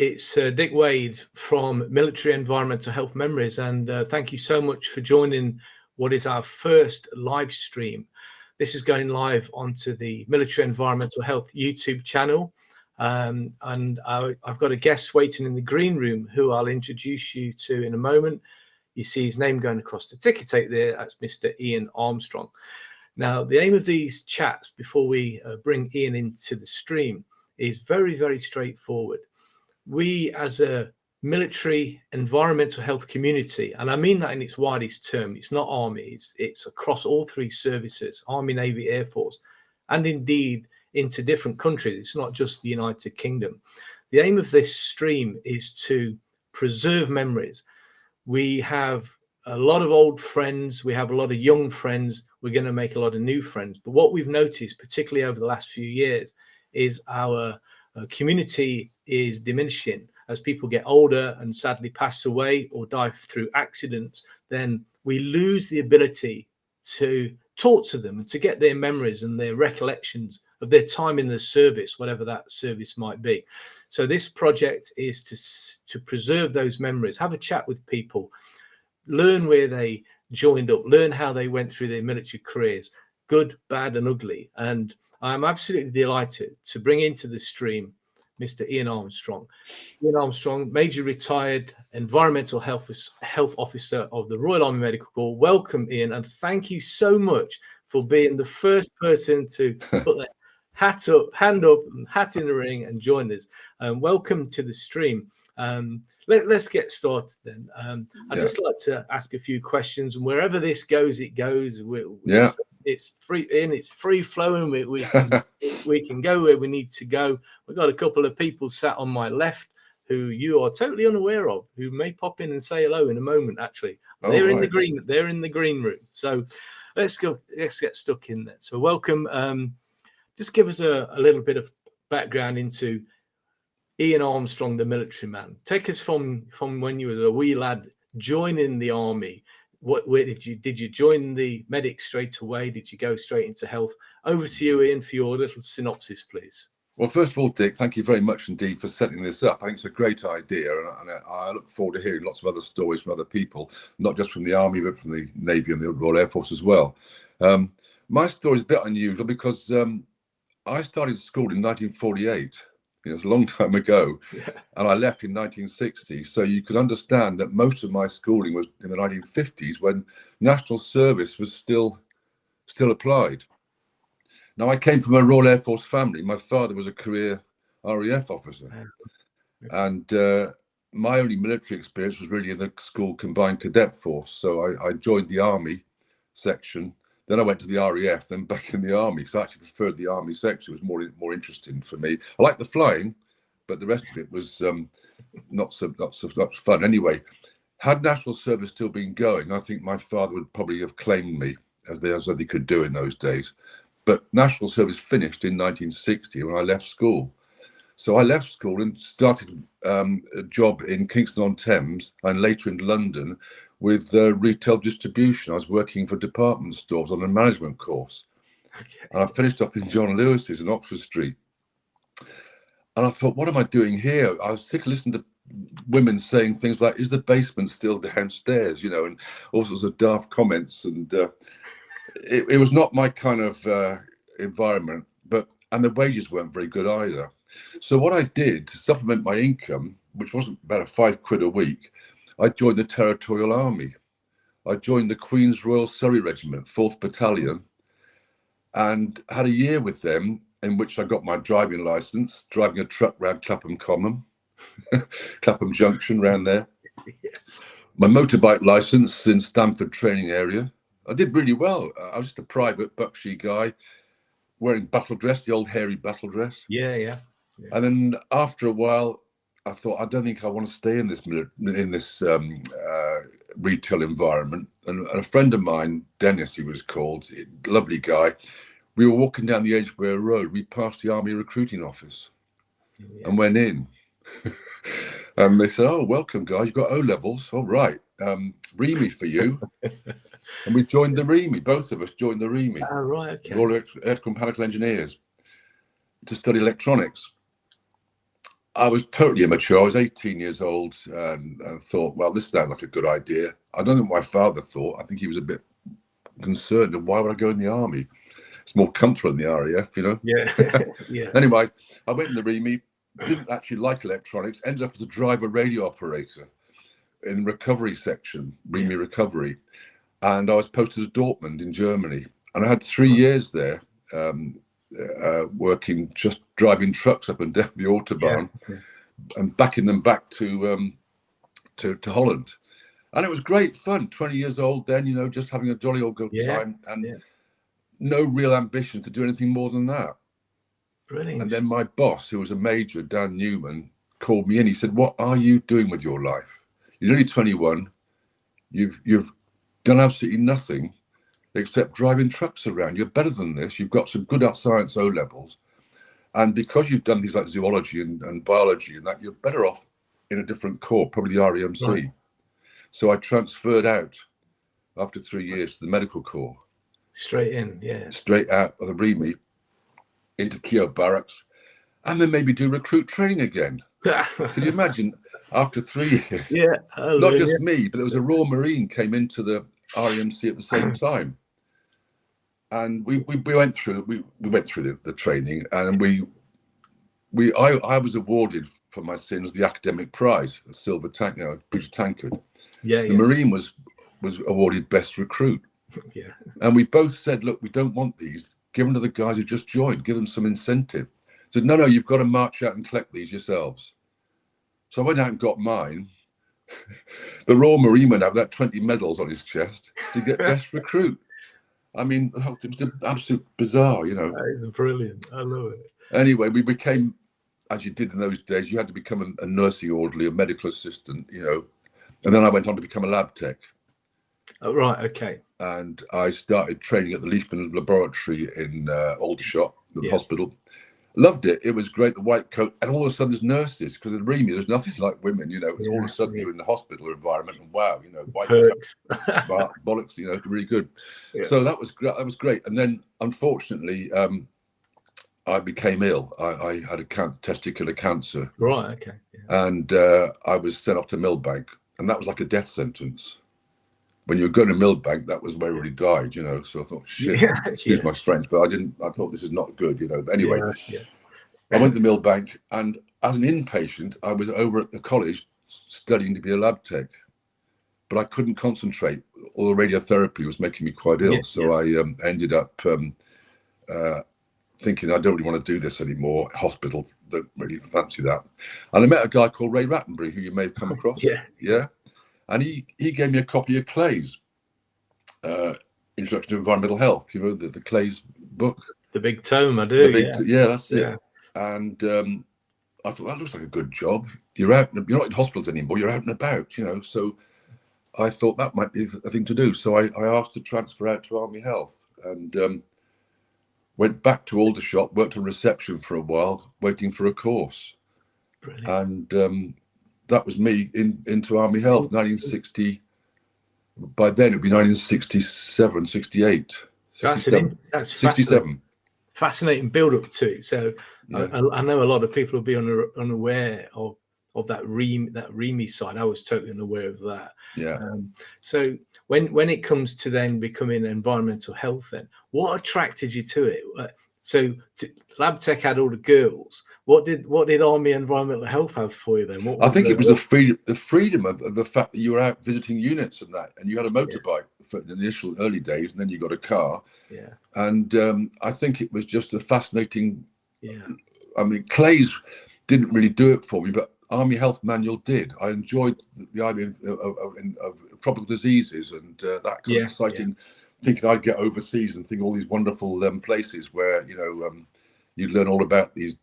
It's Dick Wade from Military Environmental Health Memories, and thank you so much for joining what is our first live stream. This is going live onto the Military Environmental Health YouTube channel, and I've got a guest waiting in the green room who I'll introduce you to in a moment. You see his name going across the ticker tape there. That's Mr. Ian Armstrong. Now, the aim of these chats before we bring Ian into the stream is very, very straightforward. We, as a military environmental health community, and I mean that in its widest term, it's not Army, it's across all three services, Army, Navy, Air Force, and indeed into different countries. It's not just the United Kingdom. The aim of this stream is to preserve memories. We have a lot of old friends, we have a lot of young friends, we're going to make a lot of new friends. But what we've noticed, particularly over the last few years, is our community is diminishing as people get older and sadly pass away or die through accidents. Then we lose the ability to talk to them and to get their memories and their recollections of their time in the service, whatever that service might be. So this project is to preserve those memories, have a chat with people, learn where they joined up, learn how they went through their military careers, good, bad and ugly. And I'm absolutely delighted to bring into the stream Mr. Ian Armstrong. Ian Armstrong, Major Retired Environmental Health Officer of the Royal Army Medical Corps. Welcome, Ian, and thank you so much for being the first person to put their hand up, and hat in the ring and join us. Welcome to the stream. Let's get started then. I'd just like to ask a few questions, and wherever this goes, it goes. It's free, and it's free flowing. We can go where we need to go. We've got a couple of people sat on my left who you are totally unaware of, who may pop in and say hello in a moment. Actually, they're in the green. They're in the green room. So let's go. Let's get stuck in there. So welcome. Just give us a little bit of background into Ian Armstrong, the military man. Take us from when you were a wee lad joining the army. Where did you join the medics straight away? Did you go straight into health? Over to you, Ian, for your little synopsis, please. Well, first of all, Dick, thank you very much indeed for setting this up. I think it's a great idea, and I look forward to hearing lots of other stories from other people, not just from the Army, but from the Navy and the Royal Air Force as well. My story is a bit unusual because I started school in 1948. It's a long time ago, and I left in 1960. So you can understand that most of my schooling was in the 1950s, when national service was still applied. Now, I came from a Royal Air Force family. My father was a career RAF officer, and my only military experience was really in the school combined cadet force. So I joined the Army section. Then I went to the RAF, then back in the Army, because I actually preferred the Army section. It was more interesting for me. I liked the flying, but the rest of it was not so much fun. Anyway, had national service still been going, I think my father would probably have claimed me, as they could do in those days. But national service finished in 1960 when I left school. So I left school and started a job in Kingston-on-Thames and later in London with retail distribution. I was working for department stores on a management course. And I finished up in John Lewis's in Oxford Street. And I thought, what am I doing here? I was sick of listening to women saying things like, is the basement still downstairs? And all sorts of daft comments. And it was not my kind of environment, and the wages weren't very good either. So what I did to supplement my income, which wasn't about £5 a week, I joined the Territorial Army. I joined the Queen's Royal Surrey Regiment, 4th Battalion, and had a year with them in which I got my driving licence, driving a truck around Clapham Common, Clapham Junction, round there. My motorbike licence in Stamford training area. I did really well. I was just a private buckshy guy wearing battle dress, the old hairy battle dress. Yeah. And then after a while, I thought, I don't think I want to stay in this retail environment. And a friend of mine, Dennis, he was called, lovely guy. We were walking down the Edgware Road. We passed the Army recruiting office and went in. And they said, "Oh, welcome, guys. You've got O levels. All right. REME for you." And we joined the REME. Both of us joined the REME. Oh, right. Okay. Royal Electrical and Mechanical Engineers, to study electronics. I was totally immature. I was 18 years old and thought, well, this sounds like a good idea. I don't know what my father thought. I think he was a bit concerned. And why would I go in the army? It's more comfortable in the RAF, you know? Yeah. Yeah. Anyway, I went in the REME, didn't actually like electronics, ended up as a driver radio operator in recovery section, REME recovery. And I was posted to Dortmund in Germany. And I had 3 years there, working, just driving trucks up and down the Autobahn and backing them back to Holland. And it was great fun, 20 years old then, you know, just having a jolly old good time, and no real ambition to do anything more than that. Brilliant. And then my boss, who was a major, Dan Newman, called me in. He said, what are you doing with your life? You're only 21. You've done absolutely nothing except driving trucks around. You're better than this. You've got some good at science O levels. And because you've done things like zoology and biology and that, you're better off in a different corps, probably the REMC. Right. So I transferred out after 3 years to the medical corps. Straight in, yeah. Straight out of the REME into Keogh Barracks, and then maybe do recruit training again. Can you imagine? After 3 years, not just me, but there was a Royal Marine came into the REMC at the same time, and we went through the training, and I was awarded for my sins the academic prize, a silver tank, you know, British tankard. The Marine was awarded best recruit. Yeah. And we both said, look, we don't want these. Give them to the guys who just joined. Give them some incentive. Said, no, you've got to march out and collect these yourselves. So I went out and got mine. The Royal Marine went out with that 20 medals on his chest to get best recruit. I mean, it was absolute bizarre, you know. That is brilliant. I love it. Anyway, we became, as you did in those days, you had to become a nursing orderly, a medical assistant, you know. And then I went on to become a lab tech. Oh, right, okay. And I started training at the Leishman Laboratory in Aldershot, the hospital. Loved it. It was great, the white coat. And all of a sudden there's nurses, because in REME there's nothing like women, you know. It's all of a sudden you're in the hospital environment, and wow, you know, white coat, smart, bollocks, you know, really good. So that was great. And then unfortunately, I became ill. I had a testicular cancer. Right, okay. And I was sent off to Millbank, and that was like a death sentence. When you were going to Millbank, that was where everybody died, you know. So I thought, shit, excuse my French, but I thought this is not good, you know. But anyway, I went to Millbank, and as an inpatient, I was over at the college studying to be a lab tech, but I couldn't concentrate. All the radiotherapy was making me quite ill. So I ended up thinking, I don't really want to do this anymore. Hospital, don't really fancy that. And I met a guy called Ray Rattenbury, who you may have come across. Yeah. And he gave me a copy of Clay's Introduction to Environmental Health, you know, the Clay's book. The big tome, I do. That's it. And I thought, that looks like a good job. You're not in hospitals anymore, you're out and about, you know. So I thought that might be a thing to do. So I asked to transfer out to Army Health, and went back to Aldershot, worked on reception for a while, waiting for a course. Brilliant. And that was me into Army Health, 1960. By then, it would be 1967, 68. That's 67. Fascinating build up to it. So I know a lot of people will be unaware of that REME side. I was totally unaware of that. So when it comes to then becoming environmental health, then what attracted you to it? So lab tech had all the girls. What did Army Environmental Health have for you then? I think it was the freedom of the fact that you were out visiting units and that, and you had a motorbike for the initial early days, and then you got a car. And I think it was just a fascinating. I mean, Clay's didn't really do it for me, but Army Health Manual did. I enjoyed the idea of tropical diseases and that kind of exciting. Thinking I'd get overseas and think all these wonderful places where, you know, you'd learn all about these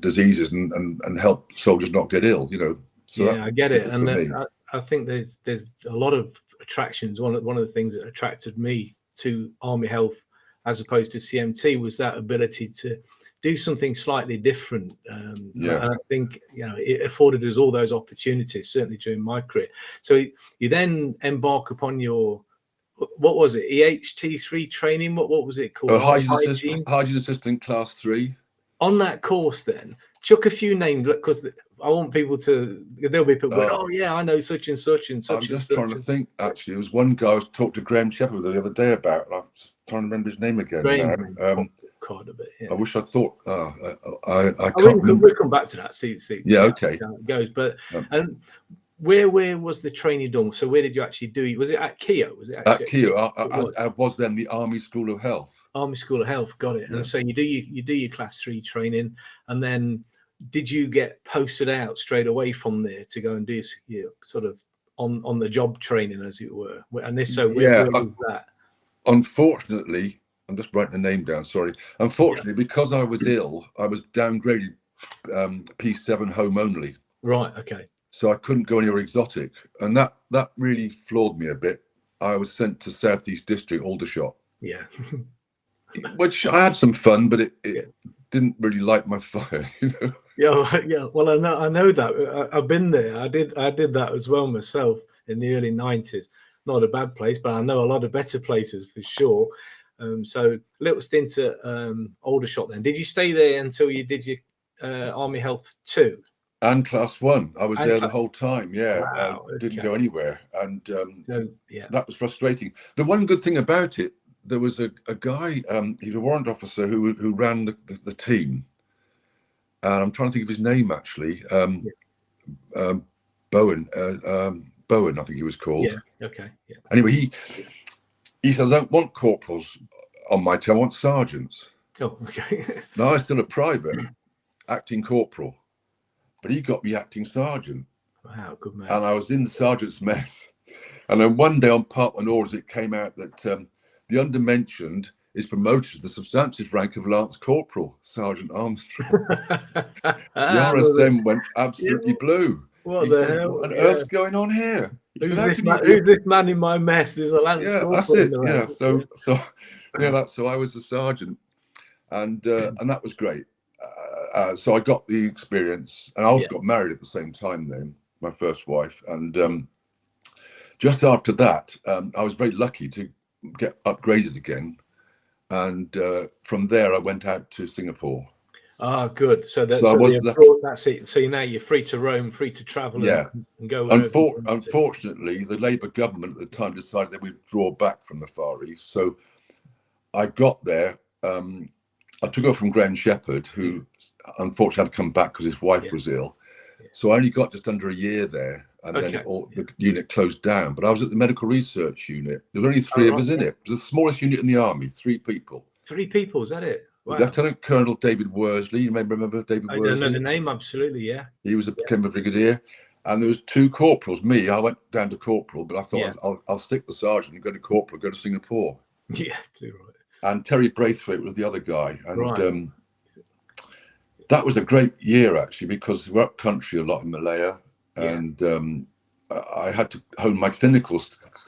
diseases and help soldiers not get ill, you know. So I get it. And I think there's a lot of attractions. One of the things that attracted me to Army Health as opposed to CMT was that ability to do something slightly different. And I think, you know, it afforded us all those opportunities, certainly during my career. So you then embark upon your, what was it, EHT3 training? What was it called? Hygiene assistant class 3. On that course then, chuck a few names, because I want people to. There'll be people going, "Oh yeah, I know such and such and such." I'm just trying to think. Actually, there was one guy I was talking to Graham Shepherd the other day about. And I'm just trying to remember his name again now. Quite a bit, yeah. I wish I thought. I can't remember. We'll come back to that. See yeah, okay. how it goes. But where was the training done? So where did you actually do it? Was it at Keogh? Was it at Keogh? I was then the Army School of Health. Army School of Health, got it. Yeah. And so you do your class 3 training, and then did you get posted out straight away from there to go and do sort of on the job training, as it were? And if so, where was that? Unfortunately, I'm just writing the name down. Sorry. Unfortunately, because I was ill, I was downgraded P7 home only. Right. Okay. So I couldn't go anywhere exotic, and that really floored me a bit. I was sent to Southeast District, Aldershot. Yeah. Which I had some fun, but it didn't really light my fire, you know. Yeah. Well, I know that. I've been there. I did that as well myself in the early 90s. Not a bad place, but I know a lot of better places for sure. So little stint at Aldershot then. Did you stay there until you did your Army Health 2? And class 1. I was there the whole time. Yeah. Wow, didn't go anywhere. And so, yeah, that was frustrating. The one good thing about it, there was a guy, he's a warrant officer who ran the team. And I'm trying to think of his name, actually. Bowen, I think he was called. Yeah, okay. Yeah. Anyway, he said, I don't want corporals on my team, I want sergeants. Oh, okay. Now, I was still a private, acting corporal. But he got me acting sergeant. Wow, good man. And I was in the sergeant's mess. And then one day on Part 1 orders, it came out that the undermentioned is promoted to the substantive rank of Lance Corporal, Sergeant Armstrong. The RSM went absolutely blue. What the hell? What on earth's going on here? Who's this man in my mess? There's a Lance Corporal. That's it. Yeah, so I was the sergeant, and that was great. So I got the experience, and I also got married at the same time then, my first wife. And just after that, I was very lucky to get upgraded again. And from there, I went out to Singapore. Ah, good. So that's it. So now you're free to roam, free to travel, and go. Unfortunately, the Labour government at the time decided they would draw back from the Far East. So I got there. I took over from Graham Shepherd, who unfortunately had to come back because his wife was ill. So I only got just under a year there, and then the unit closed down. But I was at the medical research unit. There were only 3 of us in it. It was the smallest unit in the Army, 3 people. 3 people, is that it? Wow. Lieutenant Colonel David Worsley, you may remember David Worsley? I know the name, absolutely, yeah. He became a brigadier. And there was 2 corporals. Me, I went down to corporal, but I thought I'll stick the sergeant and go to corporal, go to Singapore. Yeah, too right. And Terry Braithwaite was the other guy. And that was a great year, actually, because we were up country a lot in Malaya. And I had to hone my clinical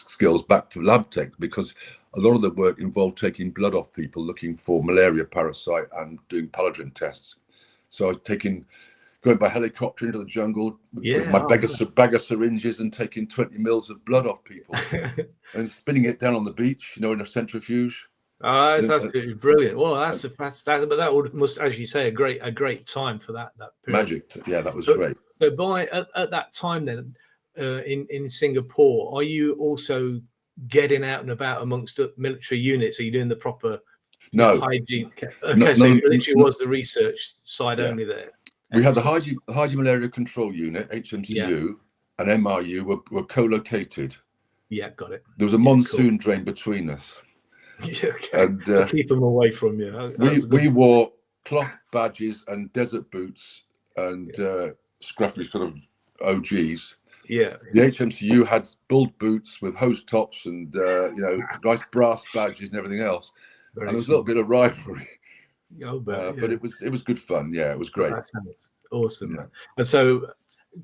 skills back to lab tech, because a lot of the work involved taking blood off people looking for malaria parasite and doing paludrin tests. So I was going by helicopter into the jungle with my bag of syringes and taking 20 mils of blood off people and spinning it down on the beach, in a centrifuge. That's absolutely brilliant. Well, but that must, as you say, a great time for that period. Magic. Yeah, that was great. So at that time then, in Singapore, are you also getting out and about amongst the military units? Are you doing the proper hygiene? Okay, so it literally was the research side only there. We had the Hygiene Malaria Control Unit, HMCU, and MRU were co-located. Yeah, got it. There was a monsoon drain between us. Yeah, okay. And, to keep them away from you. We wore cloth badges and desert boots and scruffy sort of OGs. Yeah. The HMCU had bulled boots with hose tops and nice brass badges and everything else. And there was a little bit of rivalry. But it was good fun. Yeah, it was great. That sounds awesome. Yeah. And so,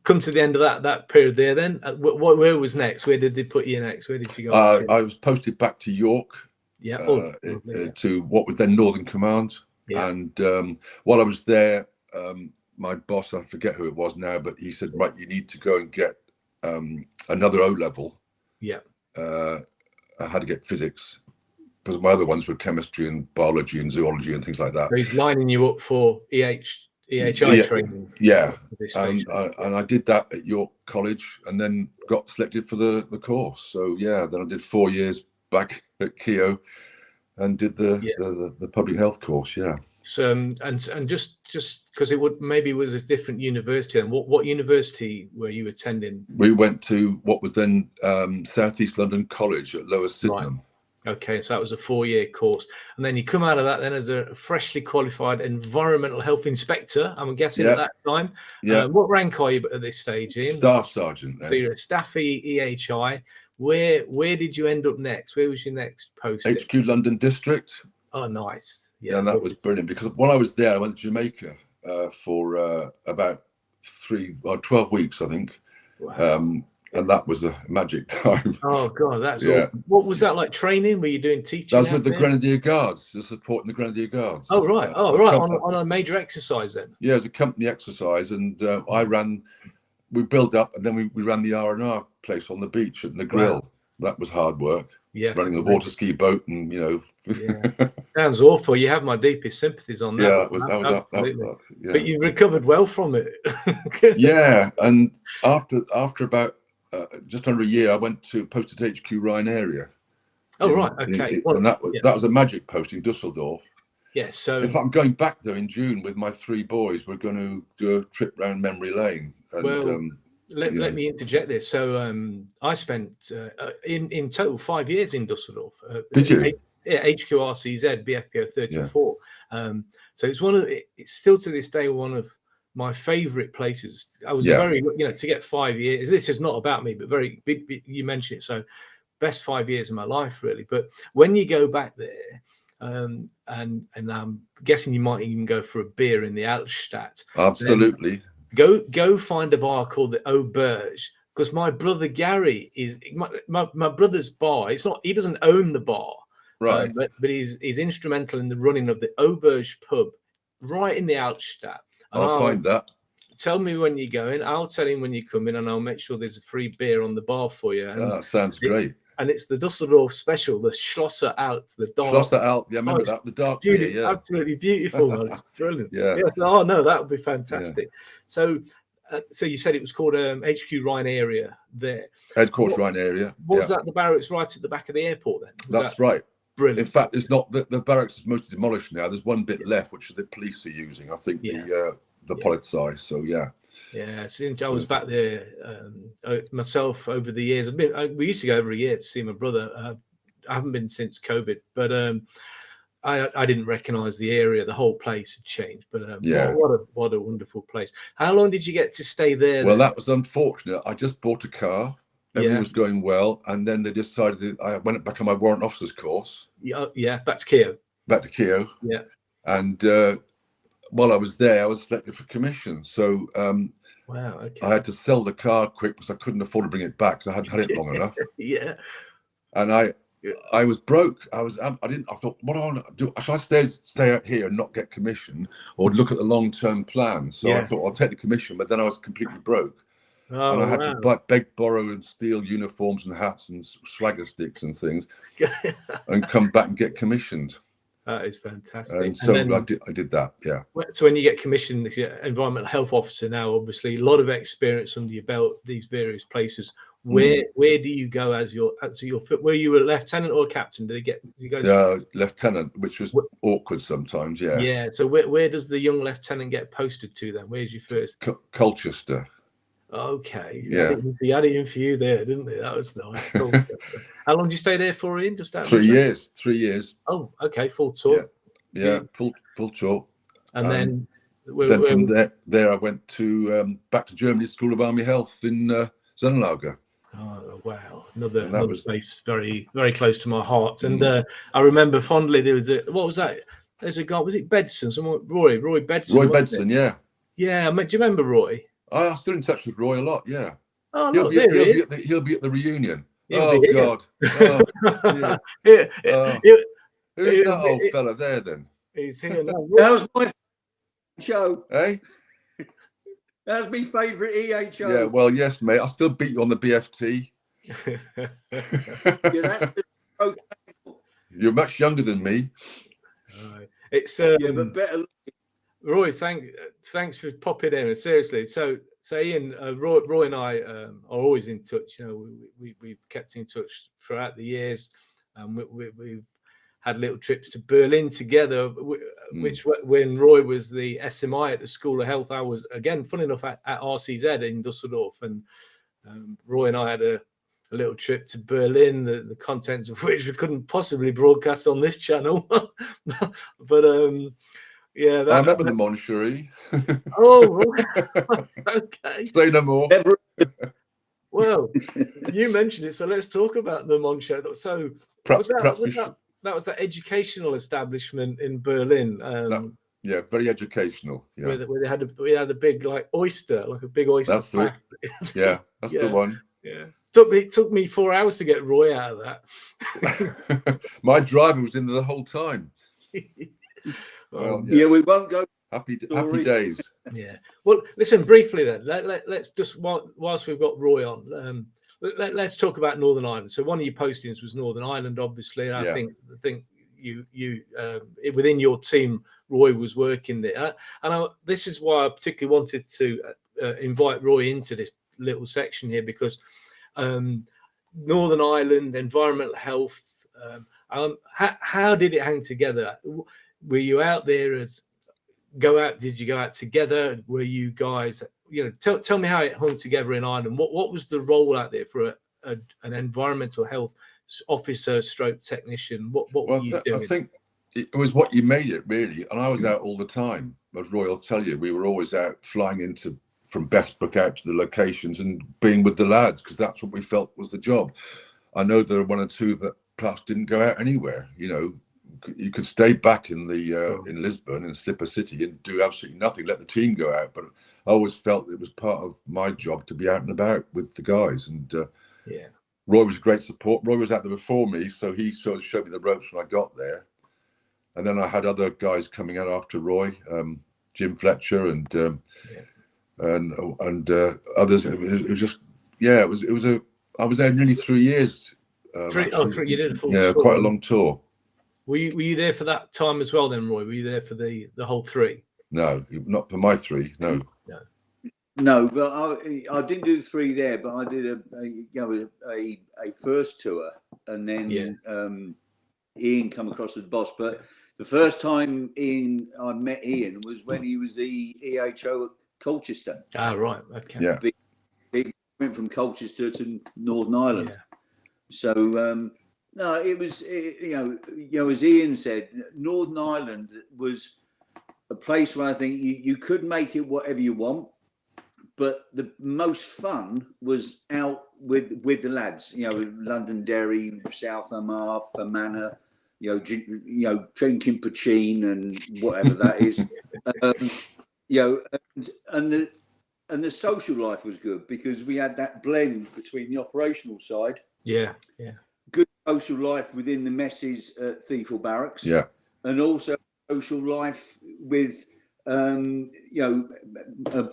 come to the end of that period there. Then, where was next? Where did they put you next? Where did you go? I was posted back to York. Yeah. To what was then Northern Command. Yeah. And while I was there, my boss, I forget who it was now, but he said, right, you need to go and get another O level. Yeah. I had to get physics, because my other ones were chemistry and biology and zoology and things like that. So he's lining you up for EHI training. Yeah, at this and stage. I did that at York College, and then got selected for the course. So yeah, then I did 4 years back at Keogh, and did the public health course. Yeah. So, and just because it was a different university. And what university were you attending? We went to what was then South East London College at Lower Sydenham. Right. Okay, so that was a 4-year course, and then you come out of that then as a freshly qualified environmental health inspector. I'm guessing at that time. Yeah. What rank are you at this stage, Ian? Staff sergeant. So you're a staffy EHI. Where did you end up next? Where was your next post? HQ London District. Oh, nice. Yeah, and that was brilliant, because while I was there, I went to Jamaica for about 12 weeks, I think. Wow. And that was a magic time. Oh God, that's awesome. What was that like? Training? Were you doing teaching? That was with the Grenadier Guards, just supporting the Grenadier Guards. Oh right, on a major exercise then. Yeah, it was a company exercise, and we built up, and then we ran the R&R place on the beach and the grill. Wow. That was hard work. Yeah, running the water ski boat, and Yeah. Sounds awful. You have my deepest sympathies on that. Yeah, that was absolutely. Yeah. But you recovered well from it. Yeah, and after just under a year, I went to posted to HQ Rhine area. Oh right, okay. And that was a magic posting, Dusseldorf. Yes. So in fact, I'm going back there in June with my 3 boys. We're going to do a trip round memory lane. And, let me interject this. So I spent in total 5 years in Dusseldorf. Did you? Yeah, HQRCZ, BFPO 34. So it's still to this day one of my favorite places. I was very, to get 5 years. This is not about me, but very big. You mentioned it. So best 5 years of my life, really. But when you go back there, and I'm guessing you might even go for a beer in the Altstadt. Absolutely. Go find a bar called the Auberge, because my brother Gary is my brother's bar. It's not, he doesn't own the bar, right? But he's instrumental in the running of the Auberge pub right in the Altstadt. I'll find that. Tell me when you're going. I'll tell him when you come in, and I'll make sure there's a free beer on the bar for you. And that sounds great. And it's the Dusseldorf special, the Schlosser Alt, the dark. Schlosser Alt, yeah, I remember that, the dark beer, yeah. Absolutely beautiful, man. It's brilliant. Yeah. Yes. Oh no, that would be fantastic. Yeah. So you said it was called HQ Rhine area there. Headquarters Rhine area. Was that the barracks right at the back of the airport then? That's right. Brilliant. In fact, it's not the barracks is mostly demolished now. There's one bit left, which the police are using. I think the Polizei. So yeah. Yeah, since I was back there myself over the years, we used to go every year to see my brother. I haven't been since COVID, but I didn't recognise the area. The whole place had changed. But what a wonderful place. How long did you get to stay there? Well, that was unfortunate. I just bought a car. Everything was going well, and then they decided I went back on my warrant officer's course. Yeah, back to Keogh. Back to Keogh. Yeah, and. While I was there, I was selected for commission. So wow, okay. I had to sell the car quick because I couldn't afford to bring it back. I hadn't had it long enough. Yeah. And I was broke. I thought, what do I want to do? Should I stay out here and not get commission, or look at the long-term plan? So I thought I'll take the commission, but then I was completely broke. Oh, and I had to beg, borrow, and steal uniforms and hats and swagger sticks and things, and come back and get commissioned. That is fantastic. And so then, I did that, yeah. So when you get commissioned, environmental health officer now, obviously a lot of experience under your belt, these various places. Where do you go as your were you a lieutenant or a captain? Did you go? Lieutenant, which was awkward sometimes, yeah. Yeah. So where does the young lieutenant get posted to then? Where's your first? Colchester. Okay. Yeah. They had it in for you there, didn't they? That was nice. Cool. How long did you stay there for, Ian? Just 3 years. 3 years. Oh, okay. Full tour. Yeah. Full tour. And then from there I went to back to Germany School of Army Health in Sonnenlager. Oh wow! Another place very, very close to my heart. And I remember fondly there was what was that? There's a guy. Was it Bedson? Roy Bedson. Roy Bedson, yeah. Yeah. Do you remember Roy? I'm still in touch with Roy a lot. Yeah. Oh, he'll be at the reunion. God. Oh, yeah. Who's that old fella there then? He's here now. That was my show. Hey? That's my favourite EHO. Yeah, well, yes, mate. I still beat you on the BFT. You're much younger than me. It's but better. Roy, thanks for popping in. Seriously, so Ian, Roy and I are always in touch. You know, we've kept in touch throughout the years, and we've had little trips to Berlin together. Which when Roy was the SMI at the School of Health, I was again, fun enough, at RCZ in Dusseldorf, and Roy and I had a little trip to Berlin, the contents of which we couldn't possibly broadcast on this channel, but. Yeah, I remember the Moncherie. Oh, okay. Say no more. Well, you mentioned it, so let's talk about the Moncherie. So that was that educational establishment in Berlin. Yeah, very educational. Yeah, where we had a big oyster, like a big oyster. That's it. Yeah, that's the one. Yeah, it took me 4 hours to get Roy out of that. My driver was in there the whole time. Well, yeah, we won't go. Happy days. Yeah. Well, listen briefly then. Let's just whilst we've got Roy on, let's talk about Northern Ireland. So one of your postings was Northern Ireland, obviously. And I think you within your team, Roy was working there. And this is why I particularly wanted to invite Roy into this little section here, because Northern Ireland, environmental health. How did it hang together? Were you out there did you go out together? Were you guys, tell me how it hung together in Ireland. What was the role out there for an environmental health officer stroke technician? What were you doing? I think it was what you made it, really. And I was out all the time. As Roy will tell you, we were always out flying from Bestbrook out to the locations and being with the lads, because that's what we felt was the job. I know there are one or two that perhaps didn't go out anywhere. You could stay back in in Lisbon, in Slipper City, and do absolutely nothing, let the team go out. But I always felt it was part of my job to be out and about with the guys. And Roy was great support. Roy was out there before me, so he sort of showed me the ropes when I got there. And then I had other guys coming out after Roy, Jim Fletcher and others. It was just, it was I was there nearly 3 years. You did a full tour. Quite a long tour. Were you there for that time as well then, Roy? Were you there for the whole 3? No, not for my 3. No, but I didn't do the 3 there, but I did a first tour, and then Ian come across as boss. But the first time I met Ian was when he was the EHO at Colchester. Ah, right, okay. Yeah. He went from Colchester to Northern Ireland. Yeah. So no, it was as Ian said, Northern Ireland was a place where I think you could make it whatever you want, but the most fun was out with the lads. Londonderry, South Armagh, Fermanagh, drinking poutine and whatever that is. And the social life was good because we had that blend between the operational side. Yeah. Good social life within the messes at Thiefel Barracks. Yeah. And also social life with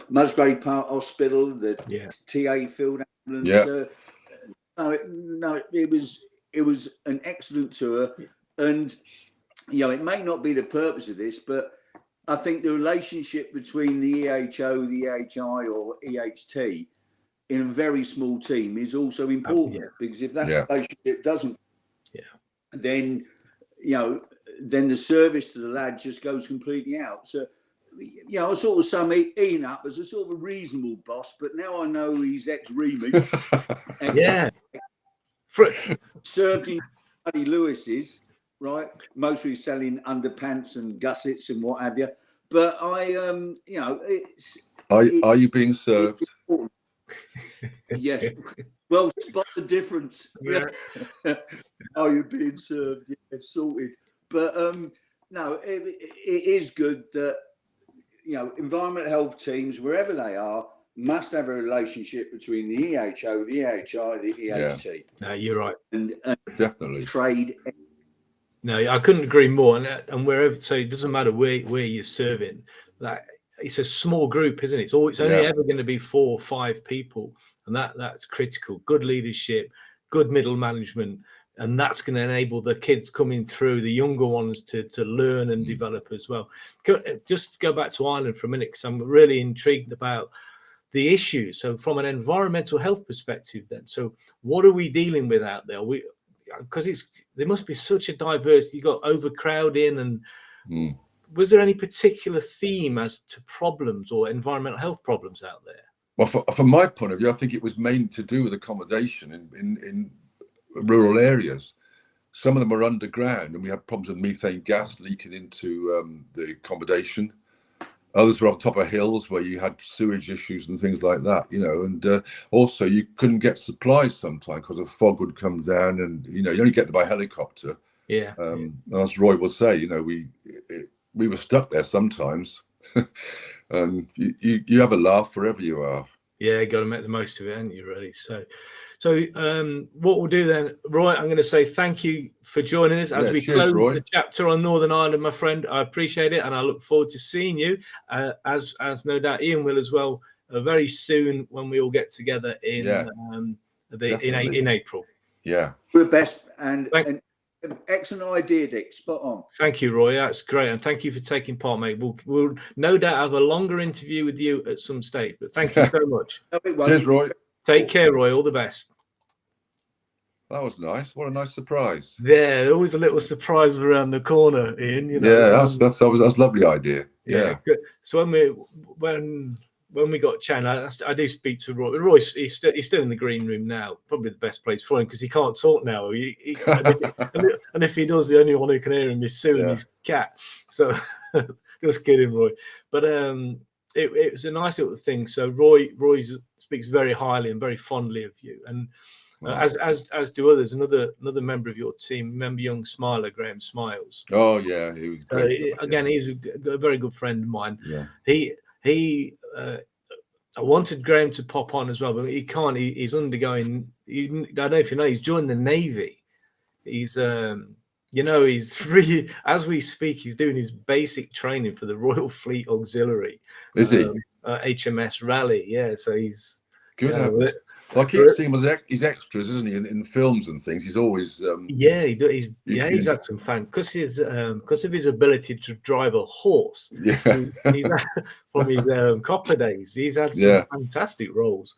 Musgrave Park Hospital, the TA Field Ambulance. It was an excellent tour, and it may not be the purpose of this, but I think the relationship between the EHO, the EHI, or EHT in a very small team is also important, because if that relationship doesn't, then the service to the lad just goes completely out. So, I sort of sum Ian up as a sort of a reasonable boss, but now I know he's ex-REME. Served in Buddy Lewis's, right? Mostly selling underpants and gussets and what have you. But Are you being served? Yeah. Well, spot the difference. Yeah. Are you being served? Yeah, sorted. But no, it is good that environmental health teams, wherever they are, must have a relationship between the EHO, the EHI, the EHT. No, you're right. And definitely trade. No, I couldn't agree more. And wherever, so it doesn't matter where you're serving. Like, it's a small group, isn't it? It's only ever going to be 4 or 5 people, and that's critical. Good leadership, good middle management. and that's going to enable the kids coming through, the younger ones, to learn and develop as well. Just to go back to Ireland for a minute, because I'm really intrigued about the issues. So from an environmental health perspective then, so what are we dealing with out there? Because there must be such a diverse, you got overcrowding, and was there any particular theme as to problems or environmental health problems out there? Well, from my point of view, I think it was mainly to do with accommodation in rural areas. Some of them are underground, and we had problems with methane gas leaking into the accommodation. Others were on top of hills where you had sewage issues and things like that, you know. And also you couldn't get supplies sometimes because the fog would come down, and you only get them by helicopter. Yeah. And as Roy will say, we were stuck there sometimes. And you have a laugh wherever you are. Yeah, got to make the most of it, haven't you, really? So what we'll do then, Roy, I'm going to say thank you for joining us as we close the chapter on Northern Ireland, my friend. I appreciate it, and I look forward to seeing you, as no doubt Ian will as well, very soon when we all get together in April. Yeah, we're best, and excellent idea, Dick. Spot on. Thank you, Roy. That's great, and thank you for taking part, mate. We'll no doubt have a longer interview with you at some stage. But thank you so much. Cheers, Roy. Take care, Roy. All the best. That was nice. What a nice surprise. Yeah, always a little surprise around the corner, Ian. Yeah, that's a lovely idea. Yeah. So when we got chatting, I do speak to Roy. Roy, he's still in the green room now. Probably the best place for him because he can't talk now. And if he does, the only one who can hear him is Sue and his cat. So just kidding, Roy. But it was a nice little thing. So Roy speaks very highly and very fondly of you, and as do others. Another member of your team, member young Smiler, Graham Smiles. Oh yeah, he was great. He's a very good friend of mine. Yeah. I wanted Graham to pop on as well, but he can't. He's undergoing. I don't know if you know, he's joined the Navy. He's he's really, as we speak, he's doing his basic training for the Royal Fleet Auxiliary. Is he? HMS Raleigh. Yeah, so he's good. Well, I keep seeing him as he's extras, isn't he? In films and things, he's always. He's had some fun because of his ability to drive a horse. Yeah. From his copper days, he's had some fantastic roles.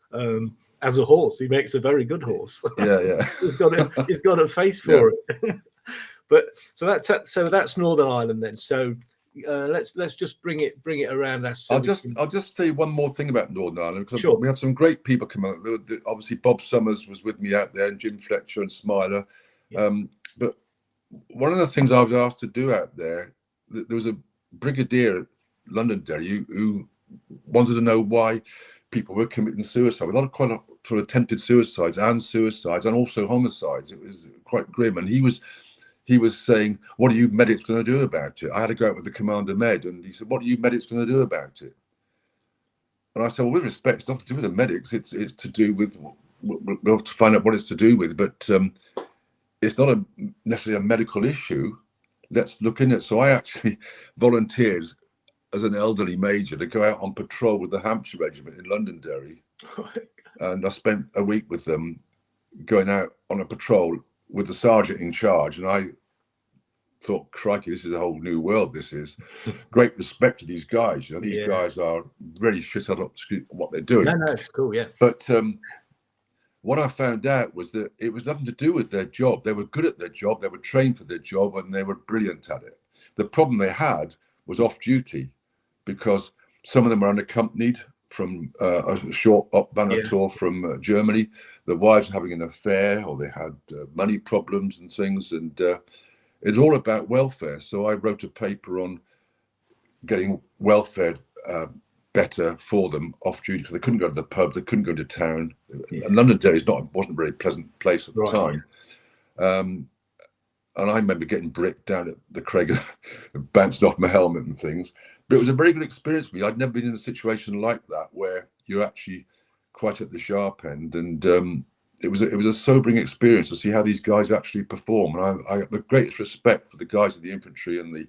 As a horse, he makes a very good horse. Yeah. he's got a face for it. But so that's Northern Ireland then. So let's just bring it around. I'll just say one more thing about Northern Ireland, because we had some great people come out. Obviously, Bob Summers was with me out there, and Jim Fletcher and Smiler. Yeah. But one of the things I was asked to do out there, there was a brigadier at Londonderry who wanted to know why people were committing suicide. We had quite a sort of attempted suicides and also homicides. It was quite grim, and he was saying, what are you medics going to do about it? I had to go out with the commander med, and he said, what are you medics going to do about it? And I said, well, with respect, it's nothing to do with the medics. It's to do with, we'll have to find out what it's to do with, but it's not necessarily a medical issue. Let's look in it. So I actually volunteered as an elderly major to go out on patrol with the Hampshire Regiment in Londonderry. And I spent a week with them going out on a patrol with the sergeant in charge, and I thought, crikey, this is a whole new world. This is great respect to these guys. These guys are really shit up what they're doing. No, it's cool, yeah. But what I found out was that it was nothing to do with their job. They were good at their job, they were trained for their job, and they were brilliant at it. The problem they had was off duty, because some of them were unaccompanied from a short up-banner tour from Germany. The wives were having an affair, or they had money problems and things, and it's all about welfare. So I wrote a paper on getting welfare better for them off duty, because they couldn't go to the pub, they couldn't go to town. And Londonderry wasn't a very pleasant place at the time. And I remember getting bricked down at the Craig and bounced off my helmet and things. But it was a very good experience for me. I'd never been in a situation like that where you're actually quite at the sharp end. And it was a sobering experience to see how these guys actually perform. And I have the greatest respect for the guys of the infantry and the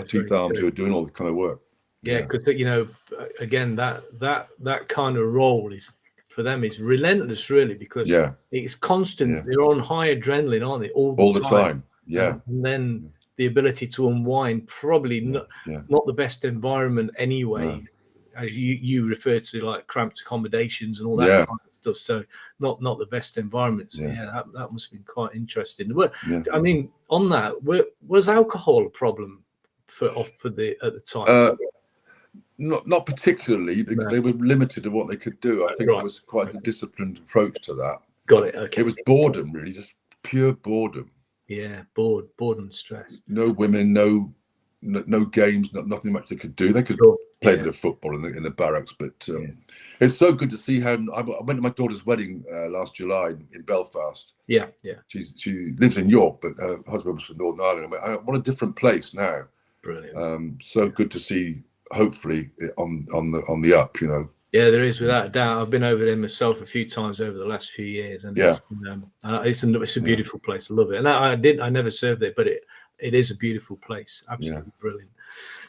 Tooth Arms who are doing all this kind of work. Yeah, because again, that kind of role is for them is relentless, really, because it's constant. They're on high adrenaline, aren't they, all the time? Yeah. And then the ability to unwind, probably not the best environment anyway, as you refer to, like cramped accommodations and all that kind of stuff. So not the best environment. So that must have been quite interesting. But I mean, on that, was alcohol a problem at the time? Not particularly, because they were limited to what they could do. I think there was quite a disciplined approach to that. Got it. Okay. It was boredom, really, just pure boredom. Yeah, bored and stressed. No women, no games, nothing much they could do. They could play a bit of football in the barracks, but it's so good to see how. I went to my daughter's wedding last July in Belfast. Yeah. She lives in York, but her husband was from Northern Ireland. What a different place now. Brilliant. So good to see. Hopefully on the up, you know. Yeah, there is, without a doubt. I've been over there myself a few times over the last few years, and it's a beautiful place. I love it. And I never served there, but it is a beautiful place. Absolutely brilliant.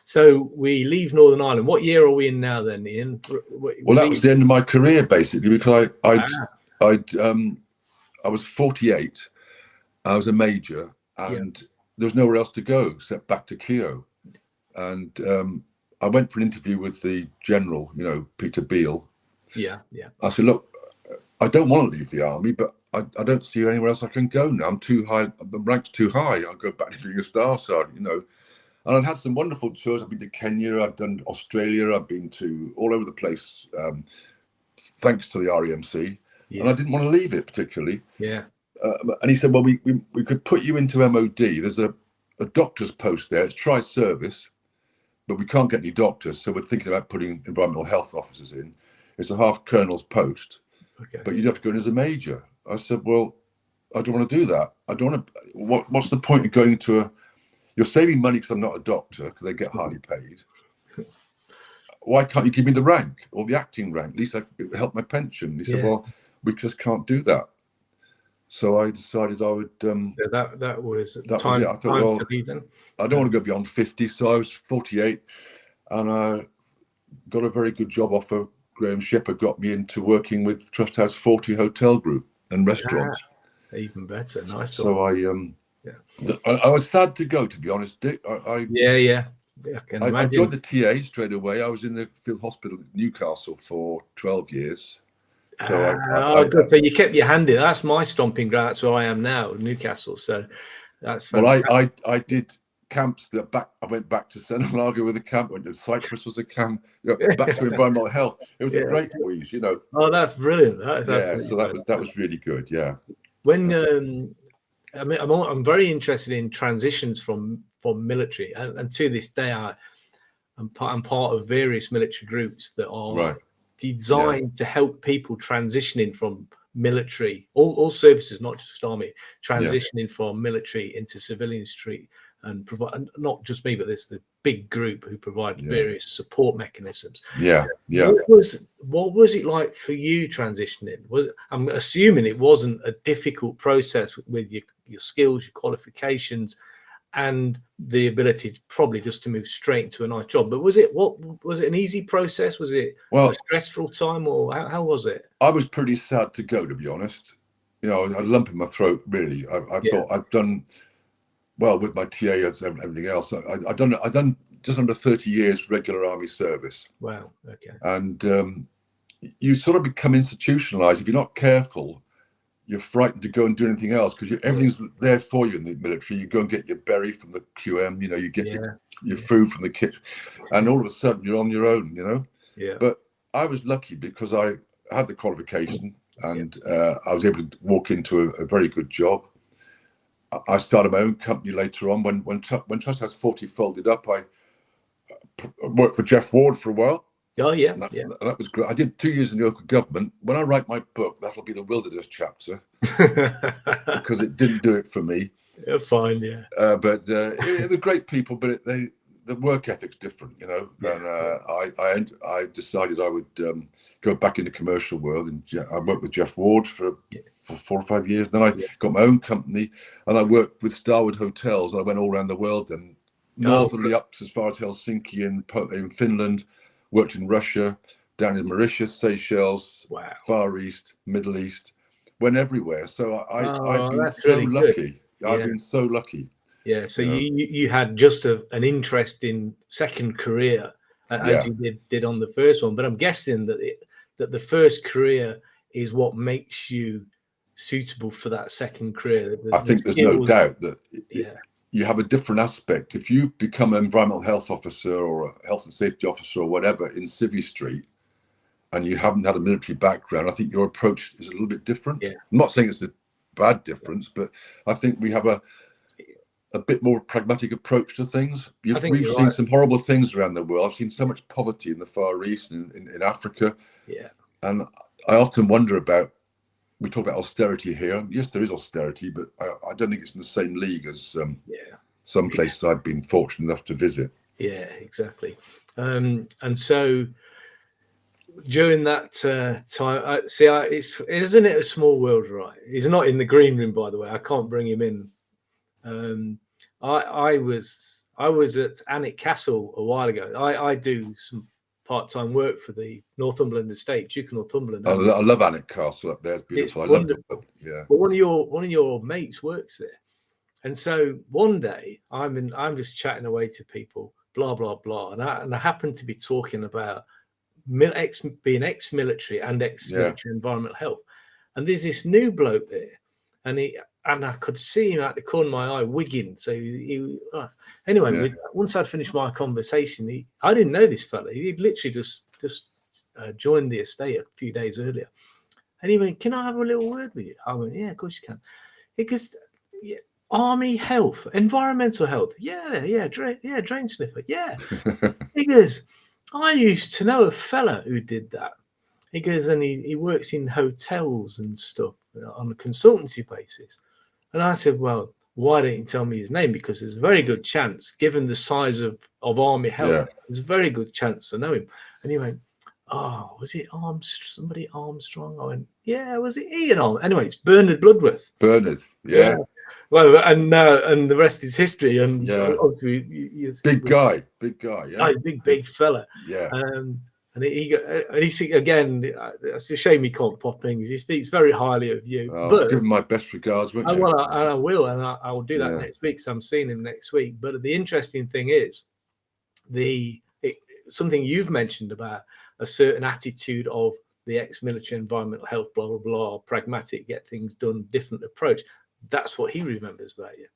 So we leave Northern Ireland. What year are we in now, then, Ian? Well, that was the end of my career, basically, because I was 48. I was a major, and there was nowhere else to go except back to Keogh. And I went for an interview with the general, you know, Peter Beale. Yeah. I said, look, I don't want to leave the army, but I don't see anywhere else I can go now. I'm too high. The rank's too high. I'll go back to being a Star Sergeant, you know. And I've had some wonderful tours. I've been to Kenya. I've done Australia. I've been to all over the place, thanks to the REMC. And I didn't want to leave it particularly. And he said, well, we could put you into MOD. There's a doctor's post there. It's tri-service. But we can't get any doctors, so we're thinking about putting environmental health officers in. It's a half colonel's post, but you'd have to go in as a major. I said, well, I don't want to do that. I don't want to. What's the point of going to you're saving money because I'm not a doctor, because they get highly paid. Why can't you give me the rank or the acting rank? At least it would help my pension. He said, well, we just can't do that. So I decided I would. That was it. I thought, well, I don't want to go beyond 50, so I was 48, and I got a very good job offer. Graham Shepherd got me into working with Trust House 40 Hotel Group and restaurants. Even better, nice. So I was sad to go, to be honest, Dick. I joined the TA straight away. I was in the field hospital at Newcastle for 12 years. So so you kept your hand in. That's my stomping ground. That's where I am now, Newcastle. So that's fantastic. Well, I did camps I went back to Senegal Lago with a camp. Went to Cyprus was a camp. Back to environmental health. It was a great wheeze, you know. Oh, that's brilliant. That is so that was really good. Yeah. When I mean, I'm very interested in transitions from military, and to this day, I'm part of various military groups that are designed to help people transitioning from military, all services, not just army, transitioning from military into civilian street, and provide, not just me, but there's the big group who provide various support mechanisms. What was it like for you transitioning? I'm assuming it wasn't a difficult process with your skills, your qualifications, and the ability probably just to move straight into a nice job. But was it an easy process? Was it a stressful time, or how was it? I was pretty sad to go, to be honest. You know, a lump in my throat, really. I thought I've done well with my TA and everything else. I've done just under 30 years regular army service. Wow. Okay. And you sort of become institutionalized if you're not careful. You're frightened to go and do anything else because everything's there for you in the military. You go and get your berry from the QM, you know, you get your food from the kitchen, and all of a sudden you're on your own, you know. Yeah. But I was lucky because I had the qualification and I was able to walk into a very good job. I started my own company later on when Trust House 40 folded up. I worked for Jeff Ward for a while. Oh yeah, and that was great. I did 2 years in the local government. When I write my book, that'll be the wilderness chapter because it didn't do it for me. It's fine, yeah. But it were great people, but the work ethic's different, you know. And I decided I would go back in the commercial world, and I worked with Jeff Ward for 4 or 5 years. Then I got my own company, and I worked with Starwood Hotels. I went all around the world, and northerly up as far as Helsinki in Finland. Worked in Russia, down in Mauritius, Seychelles, Wow. Far East, Middle East, went everywhere. So I've been That's so really lucky. good. I've Yeah. been so lucky. Yeah. So You know? you had just an interest in second career, as Yeah. you did on the first one. But I'm guessing that the first career is what makes you suitable for that second career. I think there's no doubt that yeah. you have a different aspect. If you become an environmental health officer or a health and safety officer or whatever in Civvy Street, and you haven't had a military background, I think your approach is a little bit different. Yeah. I'm not saying it's a bad difference, but I think we have a bit more pragmatic approach to things. We've seen some horrible things around the world. I've seen so much poverty in the Far East and in Africa. Yeah. And I often wonder about, we talk about austerity here. Yes, there is austerity, but I don't think it's in the same league as some places I've been fortunate enough to visit. Yeah, exactly. And so during that time, isn't it a small world, right? He's not in the green room, by the way. I can't bring him in. I was at Alnwick Castle a while ago. I do some part-time work for the Northumberland estate, Duke of Northumberland. I love Alnwick Castle up there. It's beautiful. It's wonderful. I love it. Yeah. But one of your mates works there, and so one day I'm just chatting away to people, blah blah blah, and I happened to be talking about being ex-military and ex-military environmental health, and there's this new bloke there, and I could see him out the corner of my eye wigging. So anyway, once I'd finished my conversation, I didn't know this fella. He'd literally just joined the estate a few days earlier, and he went, "Can I have a little word with you?" I went, "Yeah, of course you can." Because Army health, environmental health, drain sniffer, yeah. He goes, "I used to know a fella who did that." He goes, and he works in hotels and stuff on a consultancy basis. And I said, "Well, why don't you tell me his name? Because there's a very good chance, given the size of Army health, there's a very good chance to know him." And he went, "Oh, was it somebody Armstrong?" I went, "Yeah, was it Ian Armstrong?" Anyway, it's Bernard Bloodworth. Bernard, yeah. Well, and the rest is history. And big guy, yeah. He's a big fella. Yeah. And he speaks again. It's a shame he can't pop things. He speaks very highly of you. But give him my best regards, won't you? I will, and I will do that next week. So I'm seeing him next week. But the interesting thing is, something you've mentioned about a certain attitude of the ex-military environmental health, blah blah blah, pragmatic, get things done, different approach. That's what he remembers about you.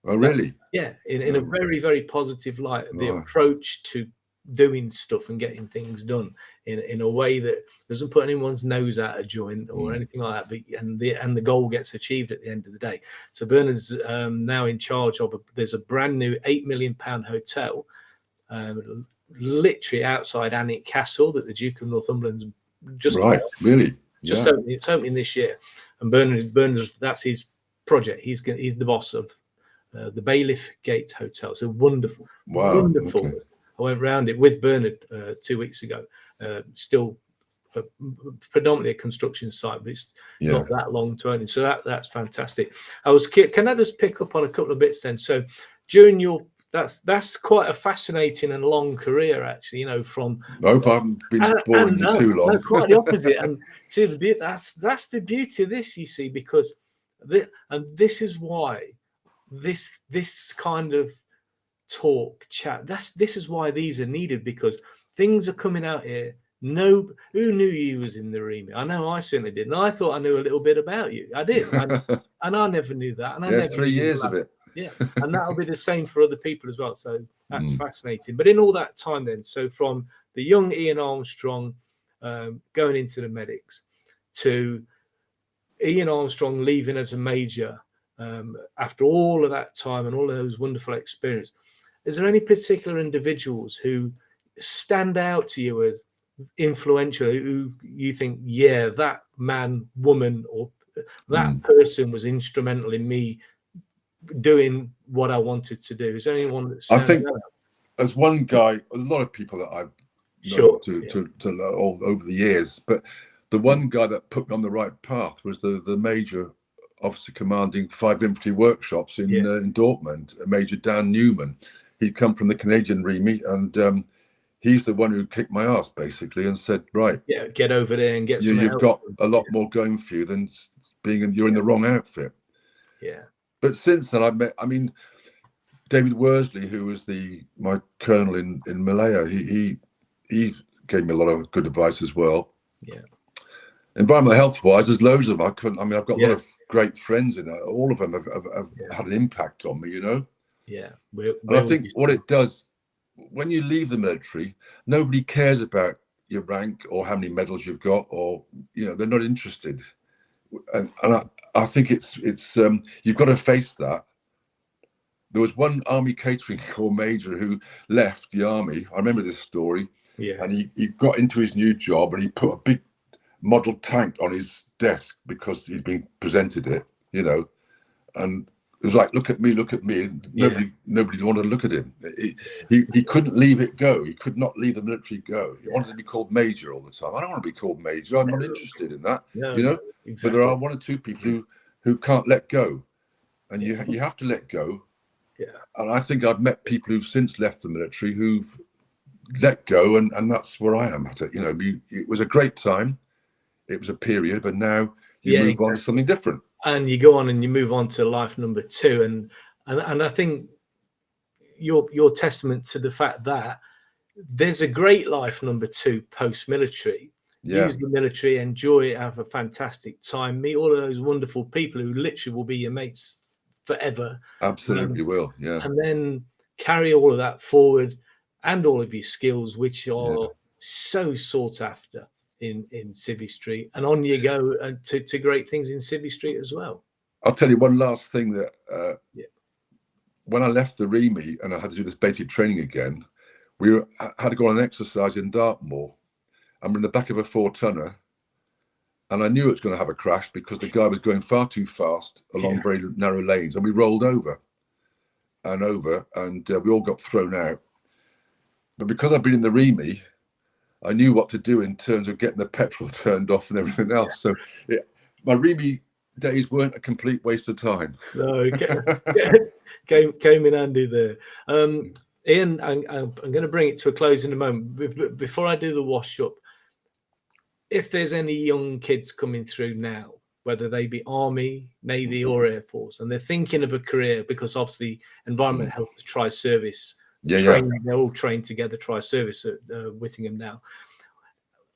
Oh, really? Yeah, in a very, very positive light. The approach to doing stuff and getting things done in a way that doesn't put anyone's nose out of joint or anything like that, but and the goal gets achieved at the end of the day. So Bernard's now in charge of there's a brand new £8 million hotel literally outside Alnwick Castle that the Duke of Northumberland's just opening. It's opening this year, and Bernard's that's his project. He's the boss of the Bailiff Gate Hotel. So wonderful. Okay. I went round it with Bernard 2 weeks ago. Still predominantly a construction site, but it's not that long to own. So that's fantastic. Can I just pick up on a couple of bits then? So during your that's quite a fascinating and long career, actually. From I hope I haven't been boring you too long. No, quite the opposite. And see, that's the beauty of this, you see, because this is why this kind of chat, this is why these are needed, because things are coming out here. Who knew you was in the REME? I know I certainly did, and I thought I knew a little bit about you. I did, and I never knew that. And I never 3 years of it. Yeah, and that'll be the same for other people as well. So that's fascinating. But in all that time, then, so from the young Ian Armstrong going into the medics to Ian Armstrong leaving as a major after all of that time and all of those wonderful experiences, is there any particular individuals who stand out to you as influential, who you think, that man, woman, or that person was instrumental in me doing what I wanted to do? Is there anyone that stands out? There's one guy, there's a lot of people that I've known to all over the years, but the one guy that put me on the right path was the major officer commanding 5 infantry workshops in Dortmund, Major Dan Newman. He'd come from the Canadian REME, and he's the one who kicked my ass basically and said, right, yeah, get over there and get some you've help. got a lot more going for you than you're in the wrong outfit. Yeah. But since then, I mean, David Worsley, who was my colonel in Malaya, he gave me a lot of good advice as well. Yeah. Environmental health wise, there's loads of them. I've got a lot of great friends in it. All of them have had an impact on me, you know. Yeah. And I think what it does, when you leave the military, nobody cares about your rank or how many medals you've got, or, you know, they're not interested. And I think it's you've got to face that. There was one Army Catering Corps major who left the Army. I remember this story. Yeah. And he got into his new job and he put a big model tank on his desk because he'd been presented it, you know. And it was like, look at me. And nobody wanted to look at him. He couldn't leave it go. He could not leave the military go. He wanted to be called major all the time. I don't want to be called major. I'm not interested in that, you know. Exactly. But there are one or two people who can't let go, and you have to let go. Yeah. And I think I've met people who've since left the military who've let go, and that's where I am at it. You know, it was a great time. It was a period, but now you move on to something different. And you go on and you move on to life number two. And I think you're testament to the fact that there's a great life number two post-military. Yeah. Use the military, enjoy it, have a fantastic time, meet all of those wonderful people who literally will be your mates forever. Absolutely will, yeah. And then carry all of that forward and all of your skills, which are so sought after in Civvy and on you go to great things in Civvy as well. I'll tell you one last thing that when I left the REME and I had to do this basic training again, had to go on an exercise in Dartmoor, and we're in the back of a 4-tonner, and I knew it was going to have a crash because the guy was going far too fast along very narrow lanes, and we rolled over, and we all got thrown out. But because I've been in the REME, I knew what to do in terms of getting the petrol turned off and everything else. So my REME days weren't a complete waste of time. No, came in handy there. Ian, I'm going to bring it to a close in a moment. Before I do the wash up, if there's any young kids coming through now, whether they be Army, Navy or Air Force, and they're thinking of a career, because obviously environment health tri-service, they're all trained together, tri-service at Whittingham now.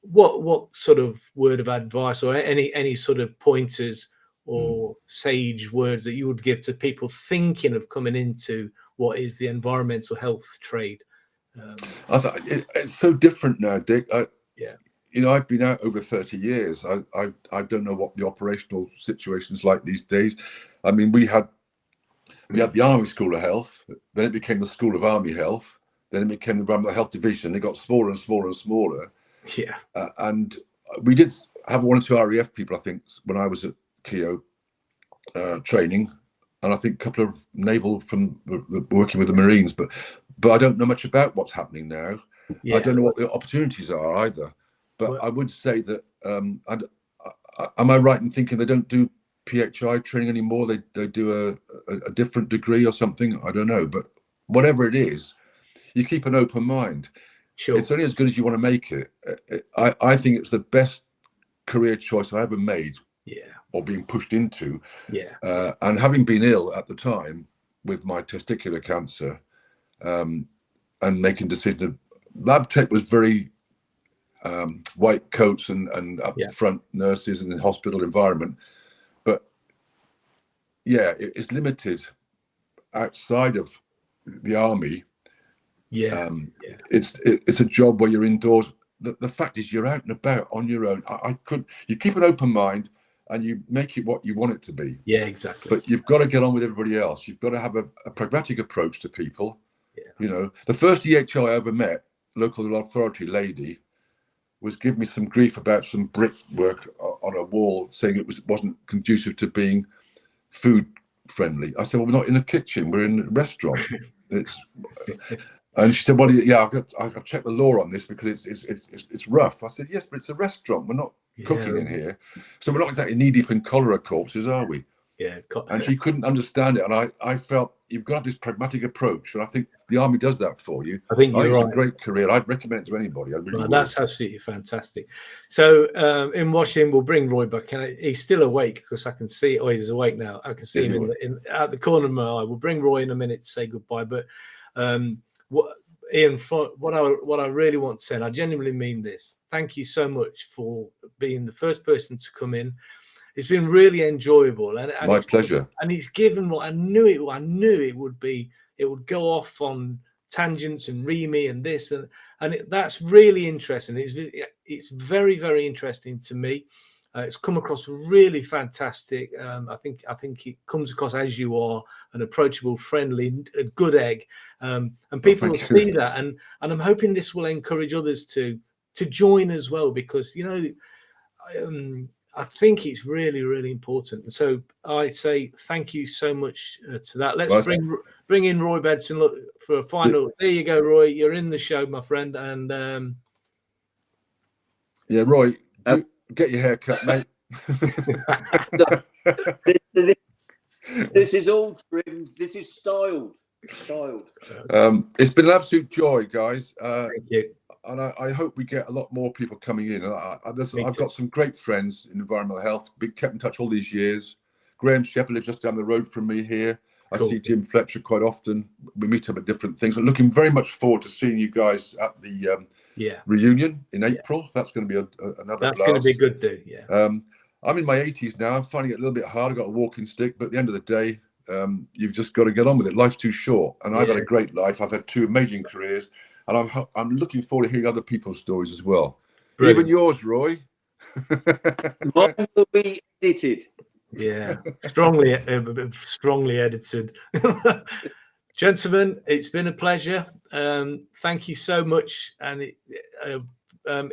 What sort of word of advice or any sort of pointers or sage words that you would give to people thinking of coming into what is the environmental health trade? I thought it's so different now, Dick. You know, I've been out over 30 years. I don't know what the operational situation is like these days. I mean, we had the Army School of Health, then it became the School of Army Health, then it became the Environmental Health Division. It got smaller and smaller and smaller. Yeah. And we did have 1 or 2 RAF people, I think, when I was at Keogh training, and I think a couple of naval from working with the Marines, but I don't know much about what's happening now. I don't know what the opportunities are either. But I would say that, am I right in thinking they don't do PHI training anymore? They do a different degree or something? I don't know. But whatever it is, you keep an open mind. Sure. It's only as good as you want to make it. I think it's the best career choice I ever made. Yeah. Or being pushed into. Yeah. And having been ill at the time with my testicular cancer, and making decisions, lab tech was very white coats and up front nurses in the hospital environment, but it's limited outside of the Army. It's a job where you're indoors. The fact is you're out and about on your own. You keep an open mind and you make it what you want it to be. Yeah, exactly. But you've got to get on with everybody else. You've got to have a pragmatic approach to people. You know, the first EHI I ever met, local authority lady, was giving me some grief about some brickwork on a wall, saying it wasn't conducive to being food friendly. I said, well, we're not in a kitchen, we're in a restaurant. And she said, well, I've checked the law on this because it's rough. I said, yes, but it's a restaurant. We're not cooking in here. So we're not exactly knee deep in cholera corpses, are we? and she couldn't understand it. And I felt you've got this pragmatic approach, and I think the Army does that for you. I think you're right. It's a great career. I'd recommend it to anybody. I really would. That's absolutely fantastic. So in Washington, we'll bring Roy back. He's still awake because I can see. Oh, he's awake now. I can see him out the corner of my eye. We'll bring Roy in a minute to say goodbye. But Ian, what I really want to say, and I genuinely mean this, thank you so much for being the first person to come in. It's been really enjoyable, and my pleasure. And he's given what I knew it would be. It would go off on tangents and REME and this and that's really interesting. It's very, very interesting to me. It's come across really fantastic. I think it comes across as you are, an approachable, friendly, a good egg, and people will see that. And I'm hoping this will encourage others to join as well, because I think it's really, really important. So I say thank you so much to that. Let's bring in Roy Bedson for a final. There you go, Roy. You're in the show, my friend. And yeah, Roy. Get your hair cut, mate. This is all trimmed. This is styled. It's been an absolute joy, guys. Thank you. And I hope we get a lot more people coming in. I've got some great friends in environmental health. Been kept in touch all these years. Graham Shepherd lives just down the road from me here. Cool. I see Jim Fletcher quite often. We meet up at different things. I'm looking very much forward to seeing you guys at the reunion in April. That's going to be another that's blast. Going to be good too. I'm in my 80s now. I'm finding it a little bit hard. I've got a walking stick, but at the end of the day, you've just got to get on with it. Life's too short, and I've had a great life. I've had 2 amazing careers, and I'm looking forward to hearing other people's stories as well. Brilliant. Even yours, Roy. Mine will be edited. Yeah, strongly edited. Gentlemen, it's been a pleasure. Thank you so much. And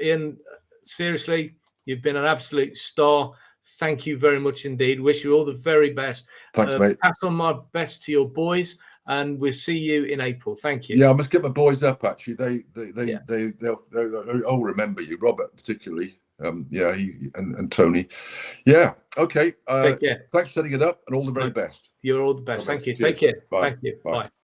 Ian, seriously, you've been an absolute star. Thank you very much indeed. Wish you all the very best. Thanks, mate. Pass on my best to your boys, and we'll see you in April. Thank you. Yeah, I must get my boys up. Actually, they'll all remember you, Robert particularly. He and Tony. Yeah. Okay. Take care. Thanks for setting it up, and all the very best. You're all the best. Thank you. Cheers. Take care. Bye. Thank you. Bye.